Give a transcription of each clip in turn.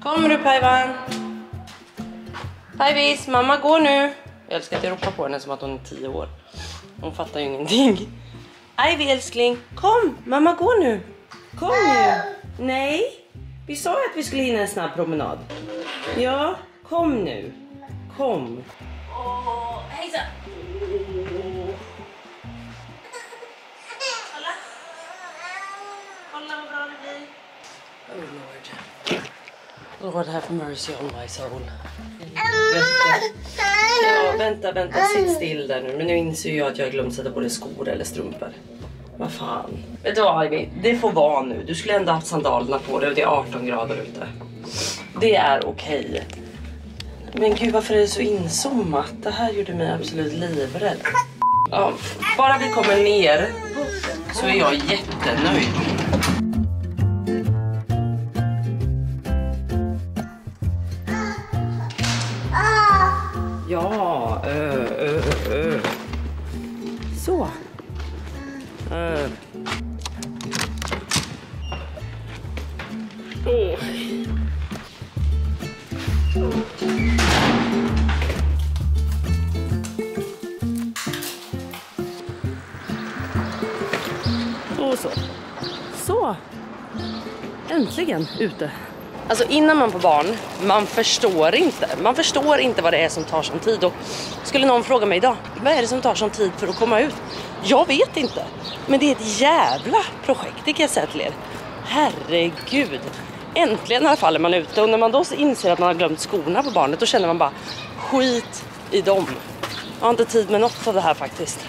Kommer du Pajvan? Pajvis, mamma går nu. Jag älskar att jag ropar på henne som att hon är 10 år. Hon fattar ju ingenting. Ivy älskling, kom, mamma går nu. Kom nu. Nej, vi sa att vi skulle hinna en snabb promenad. Ja, kom nu. Kom. Åh, hejsa. Kolla vad bra det blir. Oh Lord. Lord have mercy on my soul. Vänta, sitt still där nu. Men nu inser jag att jag har glömt sätta både skor eller strumpor. Vad fan. Vet du vad Ivy, det får vara nu. Du skulle ändå haft sandalerna på dig och det är 18 grader ute. Det är okej. Men gud, varför är det så inzoomat? Det här gjorde mig absolut livrädd. Ja, bara vi kommer ner så är jag jättenöjd. Ja, så. Och så. Äntligen ute. Alltså innan man får barn, man förstår inte vad det är som tar sån tid. Och skulle någon fråga mig idag, vad är det som tar sån tid för att komma ut? Jag vet inte, men det är ett jävla projekt, det kan jag säga till er. Herregud, äntligen i alla fall är man ute. Och när man då inser att man har glömt skorna på barnet, då känner man bara, skit i dem. Jag har inte tid med något av det här faktiskt.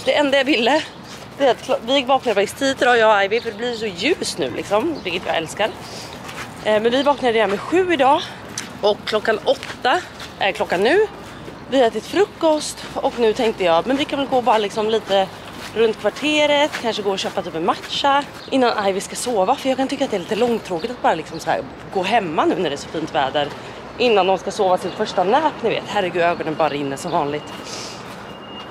Det enda jag ville, det är att vi vaknade faktiskt tid idag, jag och Ivy, för det blir så ljus nu liksom, vilket jag älskar. Men vi vaknade redan med 7 idag och klockan 8 är klockan nu. Vi har ätit frukost och nu tänkte jag, men vi kan väl gå bara liksom lite runt kvarteret, kanske gå och köpa typ en matcha innan Ivy ska sova. För jag kan tycka att det är lite långtråkigt att bara liksom så här gå hemma nu när det är så fint väder innan de ska sova sin första nap, ni vet. Herregud, ögonen bara rinner som vanligt.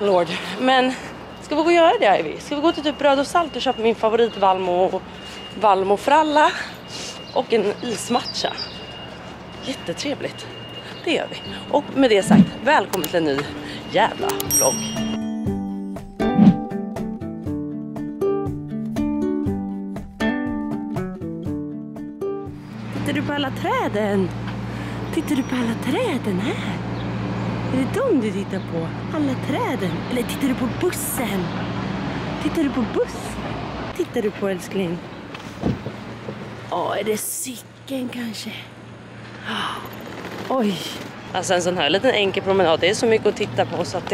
Lord. Men ska vi gå och göra det, Ivy? Ska vi gå till typ Bröd och Salt och köpa min favorit Valmo fralla och en ismatcha? Jättetrevligt. Det gör vi. Och med det sagt, välkommen till en ny jävla vlogg. Tittar du på alla träden? Tittar du på alla träden här? Är det de du tittar på? Alla träden? Eller tittar du på bussen? Tittar du på buss? Tittar du på älskling? Är det cykeln kanske? Oj. Alltså en sån här liten enkel promenad, det är så mycket att titta på så att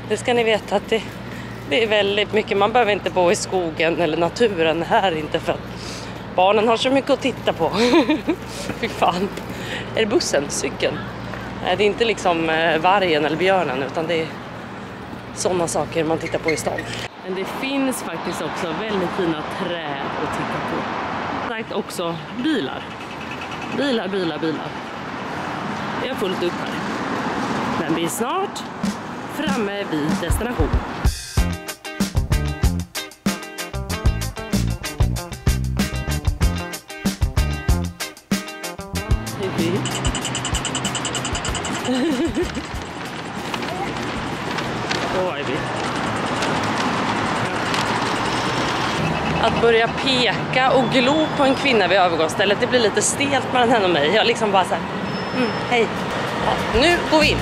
det ska ni veta att det är väldigt mycket. Man behöver inte bo i skogen eller naturen här inte, för att barnen har så mycket att titta på. Fy fan. Är det bussen? Cykeln? Nej, det är inte liksom vargen eller björnen, utan det är sådana saker man tittar på i stan. Men det finns faktiskt också väldigt fina träd att titta på. Sagt också bilar. Bilar. Vi har fullt upp här. Men vi är snart framme vid destination. Att börja peka och glo på en kvinna vid övergångsstället, det blir lite stelt mellan henne och mig. Jag liksom bara så här, hej. Ja, nu går vi in.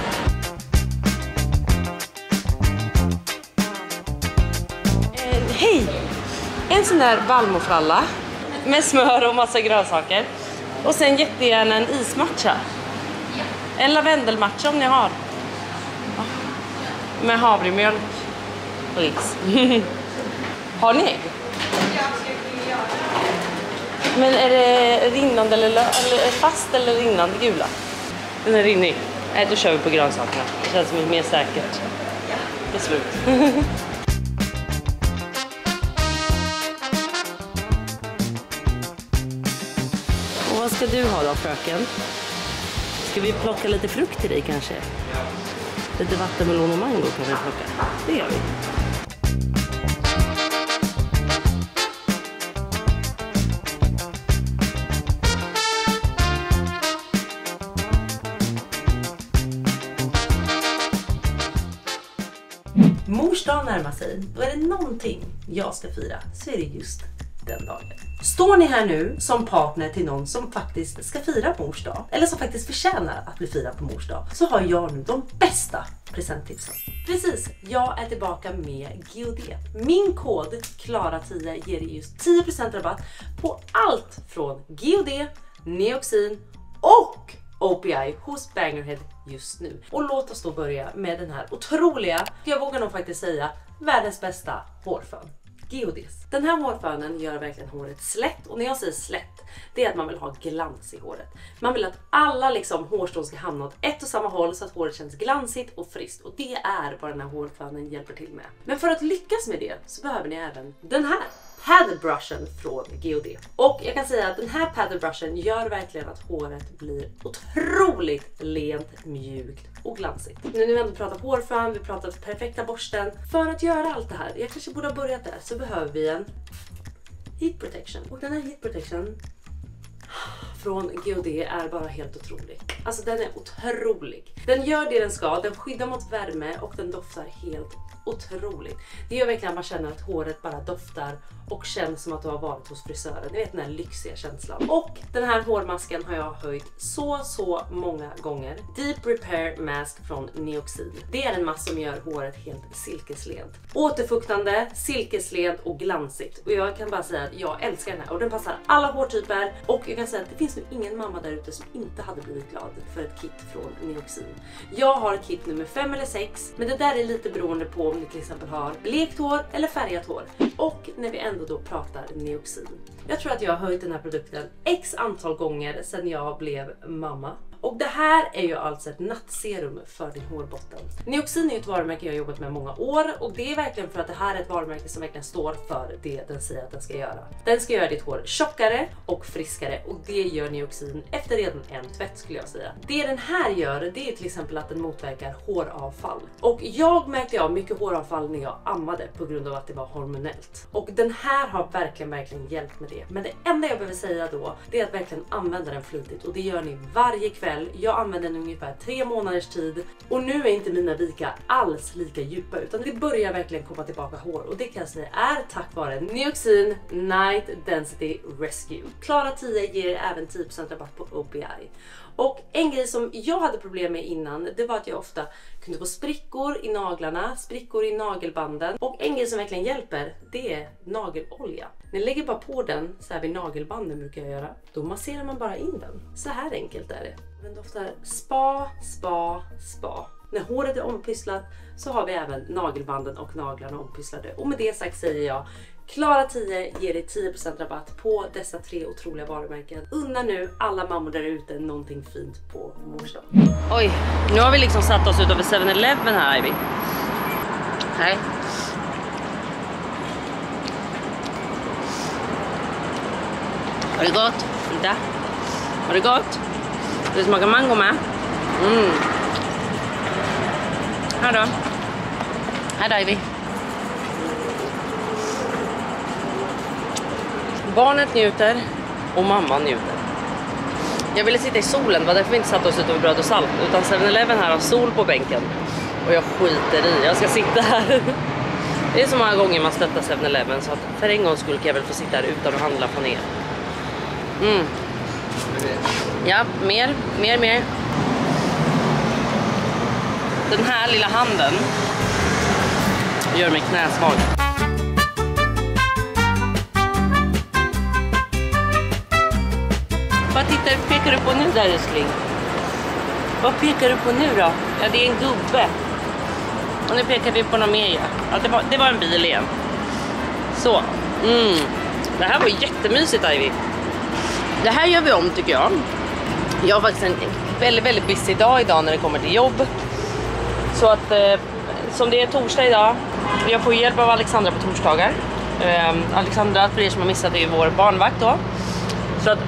Hej! En sån där valmofralla med smör och massa grönsaker. Och sen jättegärna en ismatcha. En lavendelmatcha om ni har. Ja. Med havremjölk och is. Har ni ägg? Men är det rinnande eller fast eller rinnande gula? Den är rinnig. Nej, då kör vi på grönsakerna. Det känns som ett mer säkert beslut. Och vad ska du ha då, fröken? Ska vi plocka lite frukt till dig kanske? Lite vattenmelon och mango kan vi plocka. Det gör vi. mors dag närmar sig, då är det någonting jag ska fira, så är det just den dagen. Står ni här nu som partner till någon som faktiskt ska fira på mors dag, eller som faktiskt förtjänar att bli firad på mors dag, så har jag nu de bästa presenttipsen. Precis, jag är tillbaka med GOD. Min kod KLARA10 ger dig just 10% rabatt på allt från GOD, Neoxin och OPI hos Bangerhead just nu. Och låt oss då börja med den här otroliga, jag vågar nog faktiskt säga, världens bästa hårfön. GODs. Den här hårfönen gör verkligen håret slätt, och när jag säger slätt, det är att man vill ha glans i håret. Man vill att alla hårstrån ska hamna åt ett och samma håll så att håret känns glansigt och friskt, och det är vad den här hårfönen hjälper till med. Men för att lyckas med det så behöver ni även den här paddle brushen från GOD. Och jag kan säga att den här paddle brushen gör verkligen att håret blir otroligt lent, mjukt och glansigt. Nu när vi ändå pratar hårfön, vi pratar perfekta borsten. För att göra allt det här, jag kanske borde ha börjat där, så behöver vi en heat protection. Och den här heat protection från GOD är bara helt otrolig. Alltså den är otrolig. Den gör det den ska, den skyddar mot värme och den doftar helt otroligt. Det gör verkligen att man känner att håret bara doftar och känns som att du har varit hos frisören. Ni vet den här lyxiga känslan. Och den här hårmasken har jag höjt så många gånger. Deep Repair Mask från Neoxin. Det är en mask som gör håret helt silkeslent. Återfuktande, silkeslent och glansigt. Och jag kan bara säga att jag älskar den här. Och den passar alla hårtyper. Och jag kan säga att det finns nu ingen mamma där ute som inte hade blivit glad för ett kit från Neoxin. Jag har kit nummer 5 eller 6. Men det där är lite beroende på om ni till exempel har blekt hår eller färgat hår. Och när vi ändå då pratar Neoxin. Jag tror att jag har höjt den här produkten x antal gånger sedan jag blev mamma. Och det här är ju alltså ett nattserum för din hårbotten. Neoxin är ju ett varumärke jag har jobbat med många år, och det är verkligen för att det här är ett varumärke som verkligen står för det den säger att den ska göra. Den ska göra ditt hår tjockare och friskare, och det gör Neoxin efter redan en tvätt skulle jag säga. Det den här gör, det är till exempel att den motverkar håravfall. Och jag märkte av mycket håravfall när jag ammade på grund av att det var hormonellt. Och den här har verkligen hjälpt med det. Men det enda jag behöver säga då, det är att verkligen använda den flitigt, och det gör ni varje kväll. Jag använder den ungefär 3 månaders tid, och nu är inte mina vikar alls lika djupa, utan det börjar verkligen komma tillbaka hår, och det kan jag säga är tack vare Neoxin Night Density Rescue. KLARA10 ger även 10% rabatt på OPI. Och en grej som jag hade problem med innan, det var att jag ofta kunde få sprickor i naglarna, sprickor i nagelbanden. Och en grej som verkligen hjälper, det är nagelolja. Ni lägger bara på den så här vid nagelbanden brukar jag göra. Då masserar man bara in den. Så här enkelt är det. Den doftar spa, spa, spa. När håret är ompysslat så har vi även nagelbanden och naglarna ompysslade. Och med det sagt säger jag, KLARA10 ger dig 10% rabatt på dessa 3 otroliga varumärken. Unna nu alla mammor där ute någonting fint på mors dag. Oj, nu har vi liksom satt oss utanför 7-Eleven här, Ivy. Hej. Har det gott? Inte? Har det gott? Det smakar mango med. Här då. Här då, Ivy. Barnet njuter och mamman njuter. Jag ville sitta i solen, var därför vi inte satt oss utanför bröd och salt. Utan 7-Eleven här har sol på bänken. Och jag skiter i, jag ska sitta här. Det är så många gånger man stöttar 7-Eleven, så att för en gång skulle kan jag väl få sitta här utan att handla på ner. Ja, mer. Den här lilla handen gör mig knäsvag. Vad pekar du på nu där, älskling? Vad pekar du på nu då? Ja, det är en gubbe. Och nu pekar vi på något mer. Ja, det var en bil igen. Så. Det här var jättemysigt, Ivy. Det här gör vi om, tycker jag. Jag har faktiskt en väldigt busy dag idag när det kommer till jobb. Så att som det är torsdag idag, jag får hjälp av Alexandra på torsdagar. Alexandra, för er som har missat, är ju vår barnvakt då. Så att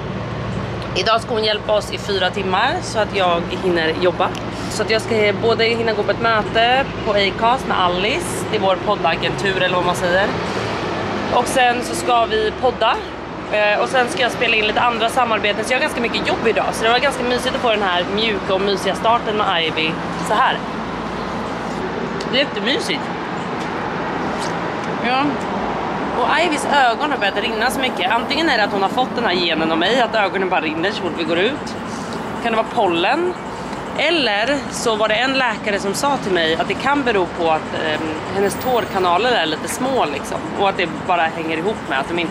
idag ska hon hjälpa oss i 4 timmar så att jag hinner jobba. Så att jag ska både hinna gå på ett möte på Acast med Alice, det är vår poddagentur eller vad man säger. Och sen så ska vi podda. Och sen ska jag spela in lite andra samarbeten, så jag har ganska mycket jobb idag. Så det var ganska mysigt att få den här mjuka och mysiga starten med Ivy så här. Det är jättemysigt. Ja. Och Ivys ögon har börjat rinna så mycket. Antingen är det att hon har fått den här genen av mig, att ögonen bara rinner så fort vi går ut. Kan det vara pollen? Eller så var det en läkare som sa till mig att det kan bero på att hennes tårkanaler är lite små liksom. Och att det bara hänger ihop med att de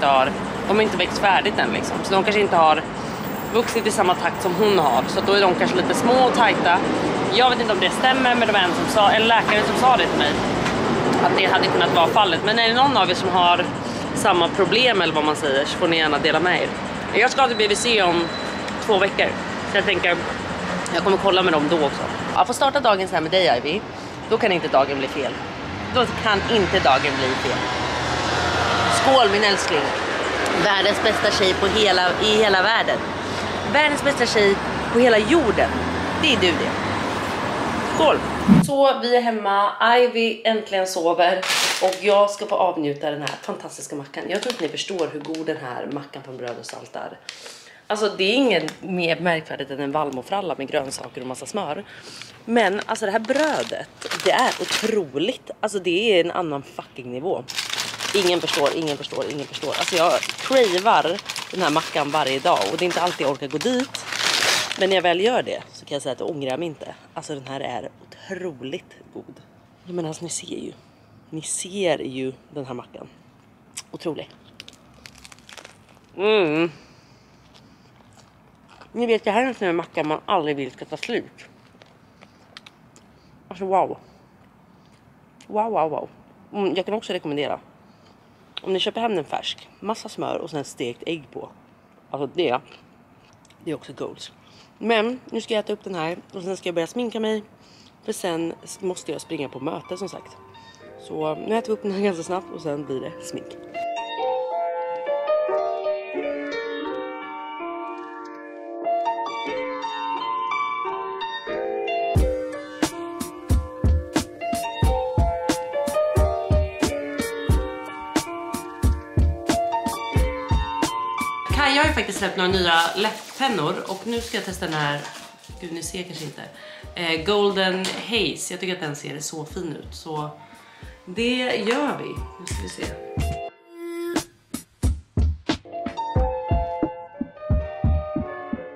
har inte växt färdigt än liksom. Så de kanske inte har vuxit i samma takt som hon har. Så då är de kanske lite små och tajta. Jag vet inte om det stämmer, men det var en läkare som sa det till mig. Att det hade kunnat vara fallet. Men är det någon av er som har samma problem eller vad man säger, så får ni gärna dela med er. Jag ska till BVC om 2 veckor. Så jag tänker, jag kommer kolla med dem då också. Jag får starta dagen så här med dig, Ivy. Då kan inte dagen bli fel. Då kan inte dagen bli fel. Skål min älskling. Världens bästa tjej i hela världen. Världens bästa tjej på hela jorden. Det är du det. Skål! Så vi är hemma, Ivy äntligen sover och jag ska få avnjuta den här fantastiska mackan. Jag tror inte ni förstår hur god den här mackan från Bröd och Salt är. Alltså det är inget mer märkvärdigt än en valmofralla med grönsaker och massa smör. Men alltså det här brödet, det är otroligt. Alltså det är en annan fucking nivå. Ingen förstår. Alltså jag cravar den här mackan varje dag och det är inte alltid jag orkar gå dit. Men när jag väl gör det så kan jag säga att jag ångrar mig inte. Alltså den här är otroligt god. Jag menar alltså ni ser ju den här mackan. Otrolig. Ni vet, det här är en sån här macka man aldrig vill ska ta slut. Alltså wow. Wow. Jag kan också rekommendera. Om ni köper hem den färsk, massa smör och sen stekt ägg på. Alltså det är också goals. Men nu ska jag äta upp den här och sen ska jag börja sminka mig. För sen måste jag springa på möte som sagt. Så nu äter vi upp den här ganska snabbt och sen blir det smink. Jag har ju faktiskt släppt några nya läpppennor och nu ska jag testa den här, gud ni ser kanske inte, Golden Haze. Jag tycker att den ser så fin ut, så det gör vi. Nu ska vi se.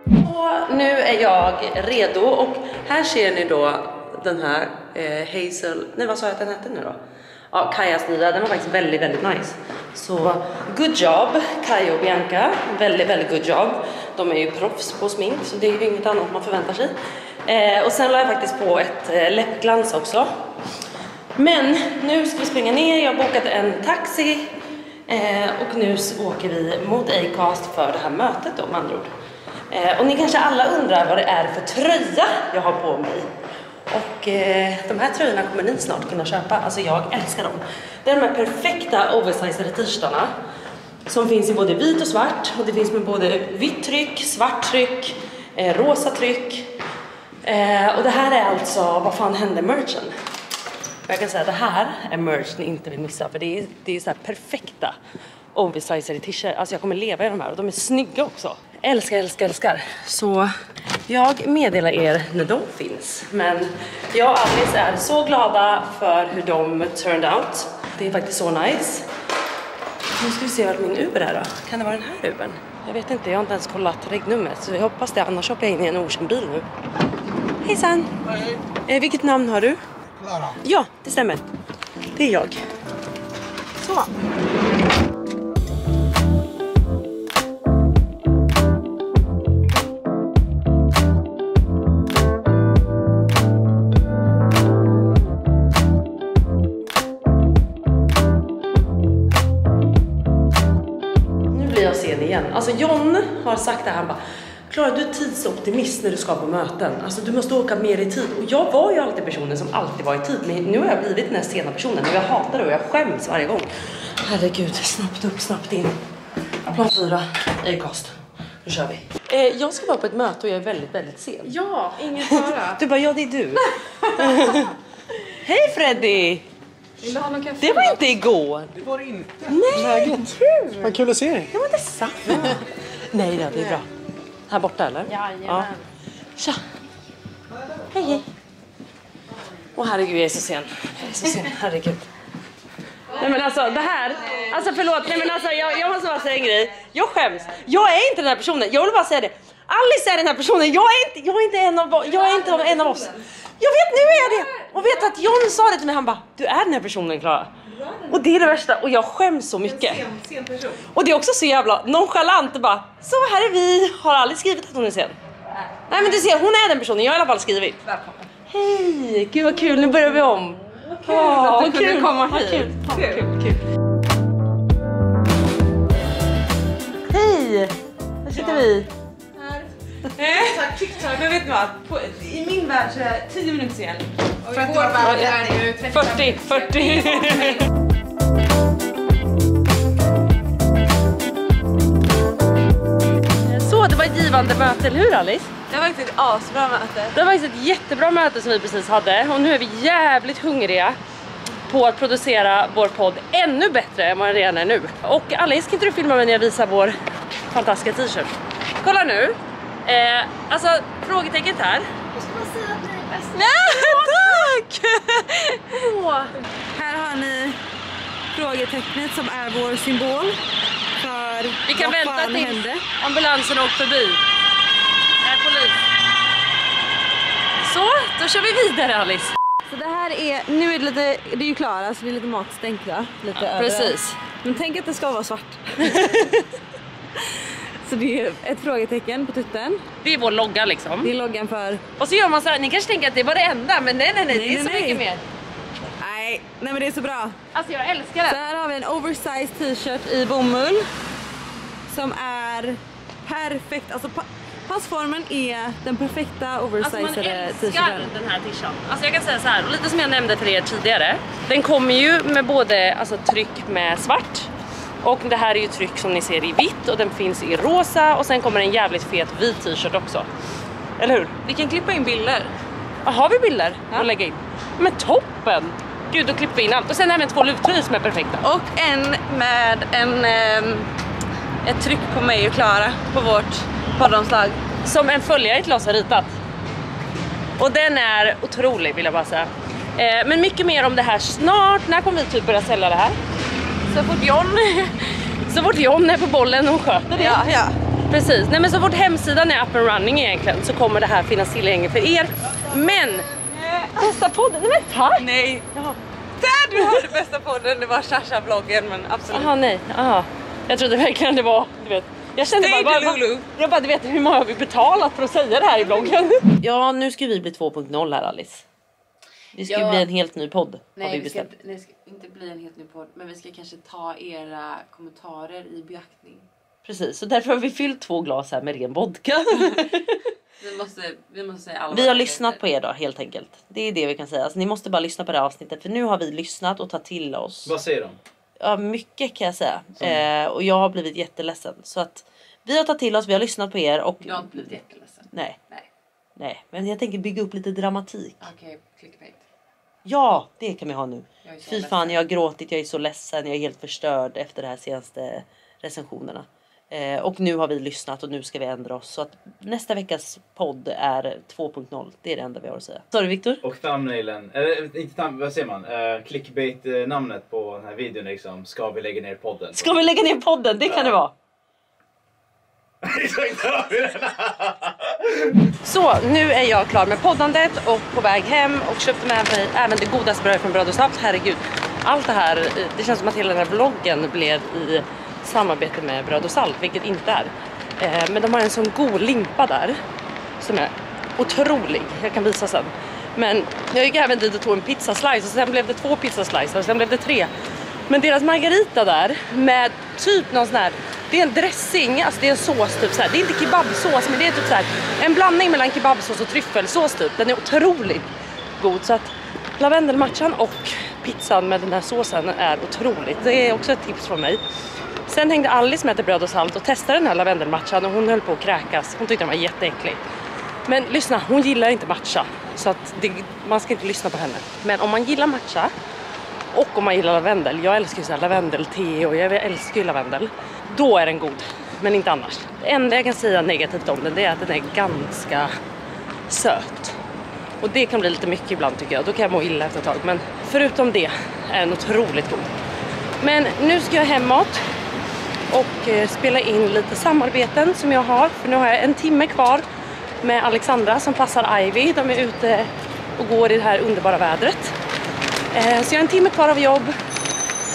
Och nu är jag redo och här ser ni då den här Hazel, nej vad sa jag att den hette nu då? Ja, Kajas nya, den var faktiskt väldigt, väldigt nice. Så good job, Kaja och Bianca. Väldigt, väldigt good job. De är ju proffs på smink, så det är ju inget annat man förväntar sig. Och sen la jag faktiskt på ett läppglans också. Men nu ska vi springa ner, jag har bokat en taxi. Och nu åker vi mot Acast för det här mötet då, med andra ord. Och ni kanske alla undrar vad det är för tröja jag har på mig. Och de här tröjorna kommer ni snart kunna köpa. Alltså jag älskar dem. Det är de här perfekta oversizade t-shirtarna som finns i både vit och svart. Och det finns med både vitt tryck, svart tryck, rosa tryck. Och det här är alltså, vad fan hände merchen? Jag kan säga att det här är merch ni inte vill missa. För det är så här perfekta oversizade t-shirtar. Alltså jag kommer leva i de här och de är snygga också. Älskar. Så jag meddelar er när de finns. Men jag och Alice är så glada för hur de turned out. Det är faktiskt så nice. Nu ska vi se vad min Uber är då. Kan det vara den här Ubern? Jag vet inte, jag har inte ens kollat regnumret. Så jag hoppas det, annars hoppar jag in i en okänd bil nu. Hejsan! Hej! Vilket namn har du? Klara. Ja, det stämmer. Det är jag. Så. Alltså John har sagt det här, han bara, Klara, du är tidsoptimist när du ska på möten. Alltså du måste åka mer i tid. Och jag var ju alltid personen som alltid var i tid. Men nu har jag blivit den här sena personen. Och jag hatar det och jag skäms varje gång. Herregud, snabbt upp, snabbt in. Plan 4, Acast. Nu kör vi. Jag ska vara på ett möte och jag är väldigt, väldigt sen. Ja, ingen fara. Du bara, ja det är du. Hej Freddy! Vill du ha någon kaffe? Det var inte igår. Det var det inte. Nej, kul. Vad kul att se dig. Ja, men det är sant. Nej då, det är bra. Här borta eller? Jajamän. Ja. Tja. Hej. Åh herregud, jag är så sen. Herregud. Nej men alltså det här, alltså förlåt, nej men alltså jag måste bara säga en grej. Jag skäms, jag är inte den här personen, jag vill bara säga det. Alice är den här personen, jag är inte en av oss. Jag vet, nu är jag det. Och vet att John sa det till mig, han bara, du är den här personen, Klara. Och det är det värsta, och jag skäms så mycket. Sen person. Och det är också så jävla nonchalant, bara, så här är vi, har aldrig skrivit att hon är sen. Nej men du ser, hon är den personen, jag har i alla fall skrivit. Välkommen. Hej, gud vad kul, nu börjar vi om. Kul att du kunde komma hit. Kul. Hej, här sitter vi. Men vet du vad? I min värld så är det 10 minuter sen. Och i vår värld är det ju 40. Så, det var ett givande möte, eller hur Alice? Det var faktiskt ett asbra möte. Det var faktiskt ett jättebra möte som vi precis hade. Och nu är vi jävligt hungriga på att producera vår podd ännu bättre än vad den redan är nu. Och Alice, kan inte du filma mig när jag visar vår fantastiska t-shirt? Kolla nu. Alltså, frågetecknet här. Jag ska bara säga att ni är bäst. Nej, tack! Här har ni frågetecknet som är vår symbol för Vi kan vad vänta fan till hände. ambulansen åkt förbi. Här är polis. Så, då kör vi vidare Alice. Så det här är, nu är det lite, det är ju Klara så det är lite matstänk va? Lite överallt. Precis. Men tänk att det ska vara svart. Så det är ett frågetecken på tutten. Det är vår logga liksom. Det är loggan för... Och så gör man så här, ni kanske tänker att det var det enda, men nej, det är så mycket mer. Nej men det är så bra. Alltså jag älskar Så det. här har vi en oversized t-shirt i bomull. Som är perfekt, alltså passformen är den perfekta Alltså man oversized älskar t-shirten. den här t-shirten. Alltså jag kan säga så här, och lite som jag nämnde till er tidigare. Den kommer ju med både alltså, tryck med svart. Och det här är ju tryck som ni ser i vitt och den finns i rosa. Och sen kommer en jävligt fet vit t-shirt också. Eller hur? Vi kan klippa in bilder. Har vi bilder att lägga in? Men toppen! Gud, då klipper vi in allt. Och sen även 2 luvtröjor som är perfekta. Och en med ett tryck på mig och Klara på vårt poddomslag. Som en följare till oss har ritat. Och den är otrolig vill jag bara säga. Men mycket mer om det här snart. När kommer vi typ börja sälja det här? Så fort John är på bollen och sköter det. Ja. Precis. Nej men så fort hemsidan är up and running egentligen så kommer det här finnas tillgängligt för er. Men bästa podden, nej men tack! Nej. Där du hörde bästa podden, det var Sasha-vloggen men absolut. Aha, nej. Aha. Jag trodde verkligen det var, du vet. Jag kände bara, du vet hur många har vi betalat för att säga det här i bloggen? Ja, nu ska vi bli 2.0 här Alice. Det ska ju bli en helt ny podd. Nej, det ska inte bli en helt ny podd. Men vi ska kanske ta era kommentarer i beaktning. Precis, så därför har vi fyllt 2 glas här med ren vodka. Vi måste säga alla. Vi har lyssnat på er då, helt enkelt. Det är det vi kan säga. Alltså, ni måste bara lyssna på det här avsnittet. För nu har vi lyssnat och tagit till oss. Vad säger de? Ja, mycket kan jag säga. Och jag har blivit jätteledsen. Så att vi har tagit till oss, vi har lyssnat på er. Och... Jag har inte blivit jätteledsen. Nej, men jag tänker bygga upp lite dramatik. Okej, clickbait. Ja, det kan vi ha nu. Jag är så Fy ledsen. fan, jag har gråtit, jag är så ledsen. Jag är helt förstörd efter de här senaste recensionerna. Och nu har vi lyssnat och nu ska vi ändra oss. Så att nästa veckas podd är 2.0. Det är det enda vi har att säga. Sorry Victor? Och thumbnailen, eller inte vad säger man? Clickbait-namnet på den här videon liksom. Ska vi lägga ner podden? Ska vi lägga ner podden? Det kan det vara. Så, nu är jag klar med poddandet och på väg hem och köpte med mig även det godaste brödet från Bröd och Salt. Herregud, allt det här, det känns som att hela den här vloggen blev i samarbete med Bröd och Salt, vilket inte är. Men de har en sån god limpa där som är otrolig, jag kan visa sen. Men jag gick även dit och tog en pizzaslice och sen blev det 2 pizzaslicer och sen blev det 3. Men deras margarita där med typ någon sån här, det är en dressing, alltså det är en sås typ så här. Det är inte kebabsås men det är typ så här en blandning mellan kebabsås och tryffelsås typ. Den är otroligt god, så att lavendelmatchan och pizzan med den här såsen är otroligt. Det är också ett tips från mig. Sen hängde Alice med till Bröd och Salt och testade den här lavendelmatchan och hon höll på att kräkas. Hon tyckte den var jätteäcklig. Men lyssna, hon gillar inte matcha, så att man ska inte lyssna på henne. Men om man gillar matcha och om man gillar lavendel, jag älskar ju så här lavendelte och jag älskar ju lavendel, då är den god, men inte annars. Det enda jag kan säga negativt om den, det är att den är ganska söt. Och det kan bli lite mycket ibland tycker jag, då kan jag må illa efter ett tag. Men förutom det är den otroligt god. Men nu ska jag hemåt och spela in lite samarbeten som jag har. För nu har jag en timme kvar med Alexandra som passar Ivy. De är ute och går i det här underbara vädret. Så jag har en timme kvar av jobb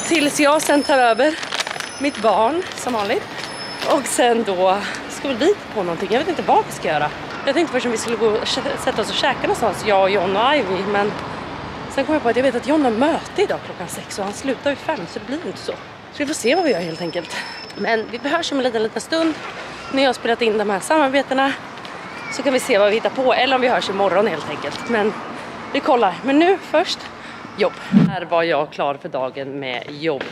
tills jag sen tar över mitt barn som vanligt. Och sen då ska vi på någonting. Jag vet inte vad vi ska göra. Jag tänkte först om vi skulle gå och sätta oss och käka någonstans, jag och John och Ivy. Men sen kom jag på att jag vet att John har möte idag klockan 6 och han slutar vid 5 så det blir inte så. Så vi får se vad vi gör helt enkelt. Men vi behöver om en liten stund när jag har spelat in de här samarbetena. Så kan vi se vad vi hittar på eller om vi hörs imorgon helt enkelt. Men vi kollar. Men nu först jobb. Här var jag klar för dagen med jobb.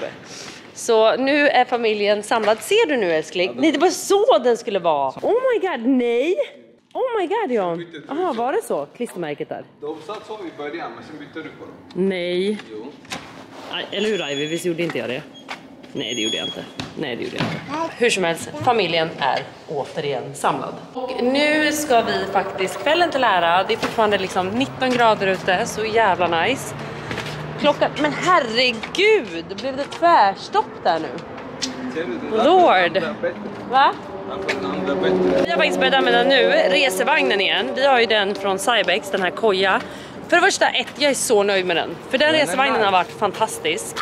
Så nu är familjen samlad. Ser du nu älskling? Nej, det var så den skulle vara. Oh my god, nej. Oh my god, John. Jaha, var det så? Klistermärket där. De satt så i början, men sen bytte du på dem. Nej. Jo. Eller hur Ivy? Visst gjorde inte jag det? Nej, det gjorde jag inte. Hur som helst, familjen är återigen samlad. Och nu ska vi faktiskt kvällen till ära. Det är fortfarande liksom 19 grader ute, så jävla nice. Klockan, men herregud, blev det tvärstopp där nu? Lord. Va? Vi har faktiskt börjat använda nu resevagnen igen. Vi har ju den från Cybex, den här koja. För det första, jag är så nöjd med den. För den resevagnen har varit fantastisk.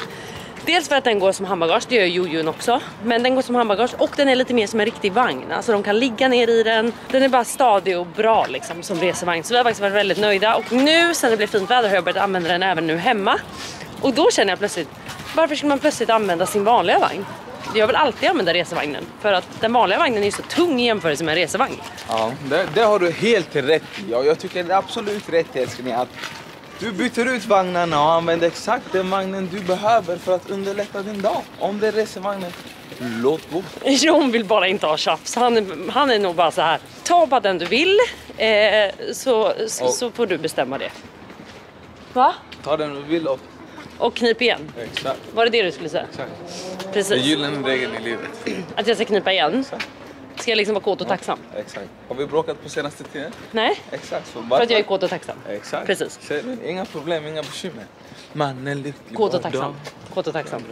Dels för att den går som handbagage, det gör Jojun också. Men den går som handbagage och den är lite mer som en riktig vagn. Alltså de kan ligga ner i den. Den är bara stadig och bra liksom som resevagn. Så vi har faktiskt varit väldigt nöjda. Och nu sen det blev fint väder har jag börjat använda den även nu hemma. Och då känner jag plötsligt, varför ska man plötsligt använda sin vanliga vagn? Jag vill alltid använda resevagnen. För att den vanliga vagnen är ju så tung i jämförelse med en resevagn. Ja, det har du helt rätt i. Jag tycker det är absolut rätt älskling att du byter ut vagnarna och använder exakt den vagnen du behöver för att underlätta din dag. Om det är resevagnen, låt gå. John vill bara inte ha tjafs. Han är nog bara så här. Ta bara den du vill så får du bestämma det. Va? Ta den du vill och knip igen. Exakt. Var det du skulle säga? Exakt. Precis. Det är gyllene regeln i livet. Att jag ska knipa igen. Exakt. Ska jag liksom vara kåt och tacksam? Exakt. Har vi bråkat på senaste tiden? Nej. Exakt. För att jag är kåt och tacksam. Exakt. Precis. Inga problem, inga bekymmer. Mannen lycklig. Kåt och tacksam. Kåt och tacksam.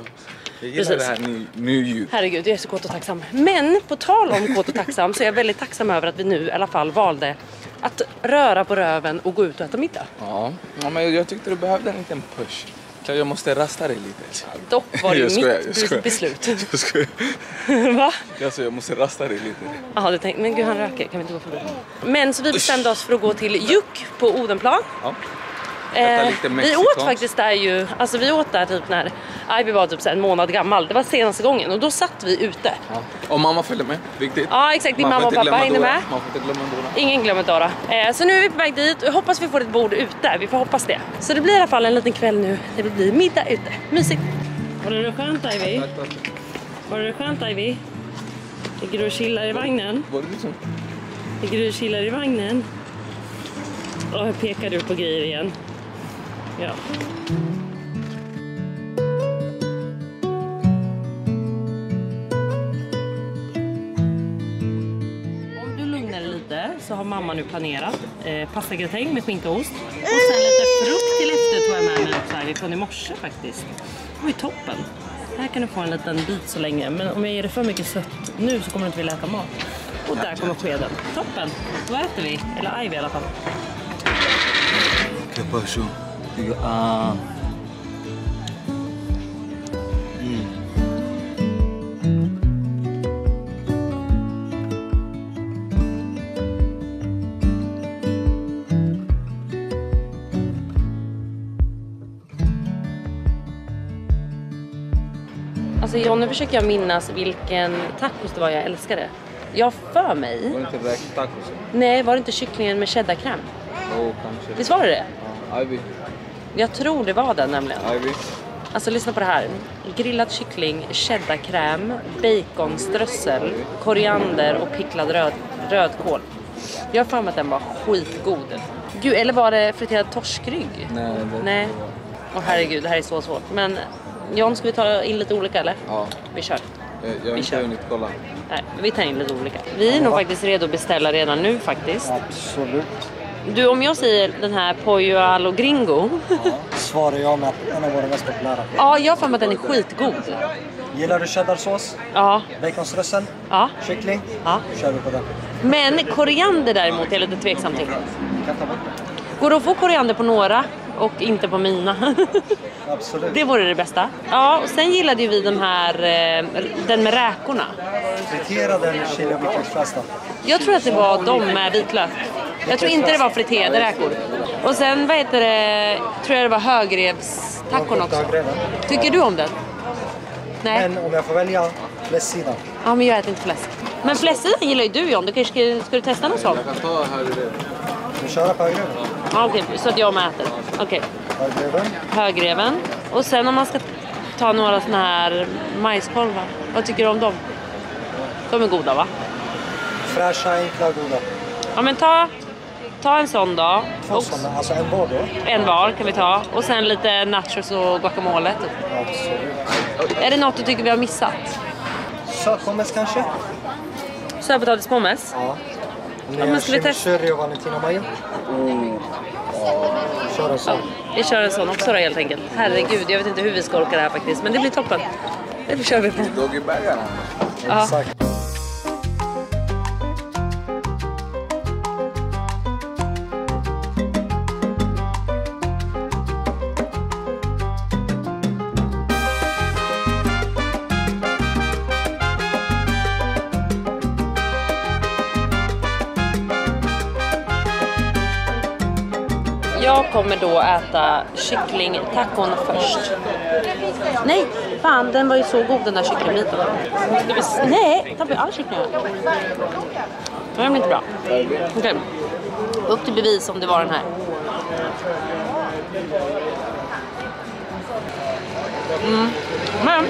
Jag gillar det här nu ljud. Herregud, jag är så kåt och tacksam. Men på tal om kåt och tacksam så är jag väldigt tacksam över att vi nu i alla fall valde att röra på röven och gå ut och äta middag. Ja, men jag tyckte du behövde en liten push. Så jag måste rasta dig lite. Dock var det mitt beslut. Jag skojar. Va? Alltså, jag måste rasta dig lite. Jaha, du tänkte, men gud han röker, kan vi inte gå förbi? Men så vi bestämde oss för att gå till Juk på Odenplan. Ja. Vi åt faktiskt där ju, alltså vi åt där typ när Ivy var typ så en månad gammal. Det var senaste gången och då satt vi ute. Ja. Och mamma följde med, viktigt. Ja exakt, din mamma och pappa hängde med. Man får inte glömma Dora. Ingen glömmer Dora. Så nu är vi på väg dit och jag hoppas vi får ett bord ute. Vi får hoppas det. Så det blir i alla fall en liten kväll nu. Det blir middag ute. Mysigt. Var det skönt Ivy? Var det skönt Ivy? Ligger du och chillar i vagnen? Var det liksom? Ligger du och chillar i vagnen? Och här pekar du på grejer igen. Ja. Om du lugnar dig lite så har mamma nu planerat pastagratäng med skinka och ost. Och sen lite frukt till efter tror jag med mig också här från i morse faktiskt. Oj, toppen. Här kan du få en liten bit så länge. Men om jag ger det för mycket sött nu så kommer du inte vilja äta mat. Och där kommer skeden. Toppen. Vad äter vi? Eller Ivy i alla fall. ¿Qué pasó? Alltså John, nu försöker jag minnas vilken tacos det var jag älskade. Jag för mig... Var det inte räktacos? Nej, var det inte kycklingen med cheddarkräm? Kanske. Visst var det det? Ja, Ivy. Jag tror det var den nämligen. Ivy. Alltså lyssna på det här. Grillad kyckling, cheddarkräm, baconströssel, koriander och picklad rödkål. Jag har för mig att den var skitgod. Gud, eller var det friterad torskrygg? Nej. Åh herregud, det här är så svårt. Men John, ska vi ta in lite olika eller? Ja. Vi kör. Jag har inte hunnit kolla. Nej, vi tar in lite olika. Vi är nog faktiskt redo att beställa redan nu faktiskt. Absolut. Du, om jag säger den här Pollo allo gringo. Ja. svarar jag med att en av våra mest populära. Ja, jag har för mig att den är skitgod. Gillar du cheddarsås? Ja. Baconströssel? Ja. Kyckling? Ja. Kör vi på den. Men koriander däremot är jag lite tveksam till. Kan ta bort Går det att få koriander på några och inte på mina? det. Absolut. Det vore det bästa. Ja, och sen gillade ju vi den här, den med räkorna. Friterade chili och vitlöksfläsk då? Jag tror att det var de med vitlök. Jag tror inte det var friterade räkor. Och sen, vad heter det, tror jag det var högrevstacon också. Högreven. Tycker du om den? Nej. Men om jag får välja, fläsksidan. Ja, men jag äter inte fläsk. Men fläsksidan gillar ju du, John. Du kanske ska du testa något sånt? Jag kan ta högreven. Vi kör på högreven. Ja, okej. Så att jag med äter. Okej. Högreven. Högreven. Och sen om man ska ta några såna här majskolvar. Vad tycker du om dem? De är goda, va? Fräscha, enkla, goda. Ja, men ta en sån då. Två sådana, alltså en var då. En var kan vi ta. Och sen lite nachos och guacamole. Absolut. Är det något du tycker vi har missat? Sötpommes kanske? Sötpotatispommes? Ja. men ska vi testa? Curry och Valentina mayo. Kör en sån. Vi kör en sån också då, helt enkelt. Herregud, jag vet inte hur vi ska orka det här faktiskt. Men det blir toppen. Det kör vi på. Doggybergarna. Ja. Exakt. Jag kommer då äta kycklingtacon först. Nej, fan, den var ju så god den där kycklingbiten. Nej, ta på all kyckling. Det blir inte bra. Okej. Upp till bevis om det var den här. Men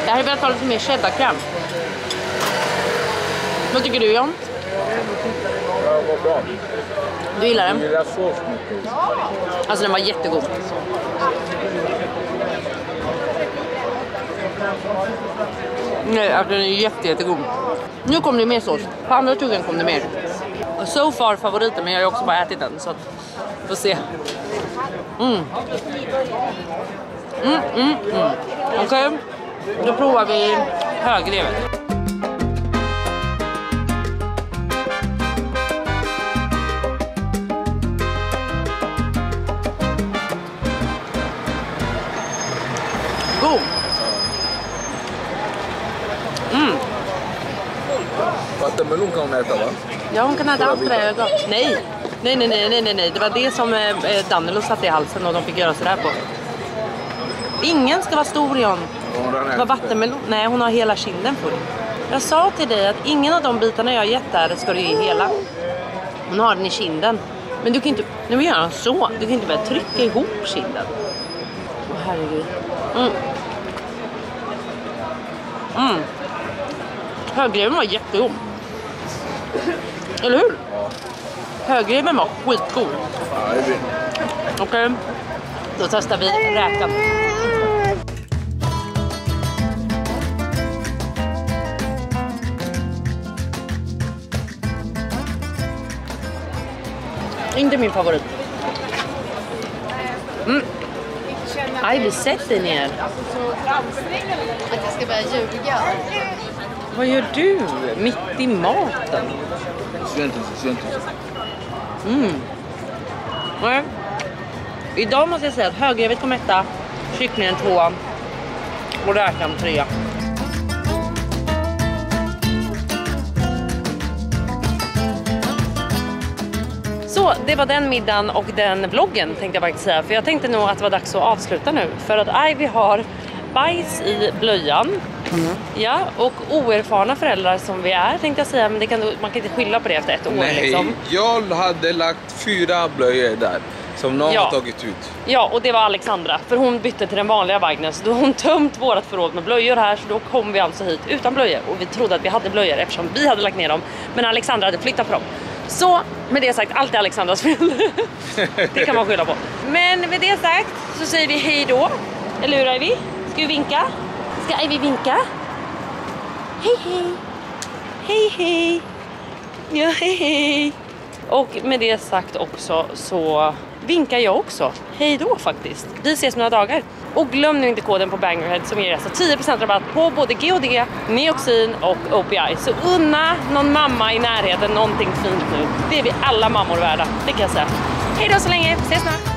jag hade velat ha lite mer cheddarkräm. Vad tycker du, John? Du gillar den? Jag gillar sås. Alltså den var jättegod. Nej, alltså den är jättegod. Nu kom det mer sås. På andra tuggen kom det mer. Och so far favoriten, men jag har också bara ätit den. Så att, får se. Okej, då provar vi högrevet. God. Vattenmelon kan hon äta, va? Ja, hon kan äta allt det där gott. Nej. Det var det som Danilo satte i halsen och de fick göra sådär på. Ingen ska vara stor, John. Det var vattenmelon. Nej, hon har hela kinden full. Jag sa till dig att ingen av de bitarna jag har gett där ska du ge hela. Hon har den i kinden. Men du kan inte, nu gör han så. Du kan inte börja trycka ihop kinden. Åh, herregud. Högreven var jättegod. Eller hur? Högreven var skitgod. Okej. Då testar vi räkan. Inte min favorit. Aj, vi sätter ner. Att jag ska börja ljuga. Vad gör du? Mitt i maten. Sent. Nej. Idag måste jag säga att högrevet kommer etta, kycklingen 2 och räkan 3. Så det var den middagen och den vloggen tänkte jag faktiskt säga. För jag tänkte nog att det var dags att avsluta nu. För att vi har bajs i blöjan. Ja, och oerfarna föräldrar som vi är tänkte jag säga. Men man kan inte skylla på det efter ett år. Nej, liksom. jag hade lagt 4 blöjor där som någon har tagit ut. Ja, och det var Alexandra. För hon bytte till den vanliga vagnen. Så då har hon tömt vårat förråd med blöjor här. Så då kom vi alltså hit utan blöjor. Och vi trodde att vi hade blöjor eftersom vi hade lagt ner dem. Men Alexandra hade flyttat på dem. Så med det sagt, allt är Alexandras fel. Det kan man skylla på. Men med det sagt så säger vi hej då. Eller hur, Ivy? Ska vi vinka? Ska Ivy vinka? Hej hej. Hej hej. Ja, hej hej. Och med det sagt också så vinkar jag också. Hej då faktiskt. Vi ses om några dagar. Och glöm nu inte koden på Bangerhead som ger alltså 10% rabatt på både GHD, Neoxin och OPI. Så unna någon mamma i närheten någonting fint nu. Det är vi alla mammor värda, det kan jag säga. Hej då så länge, ses snart!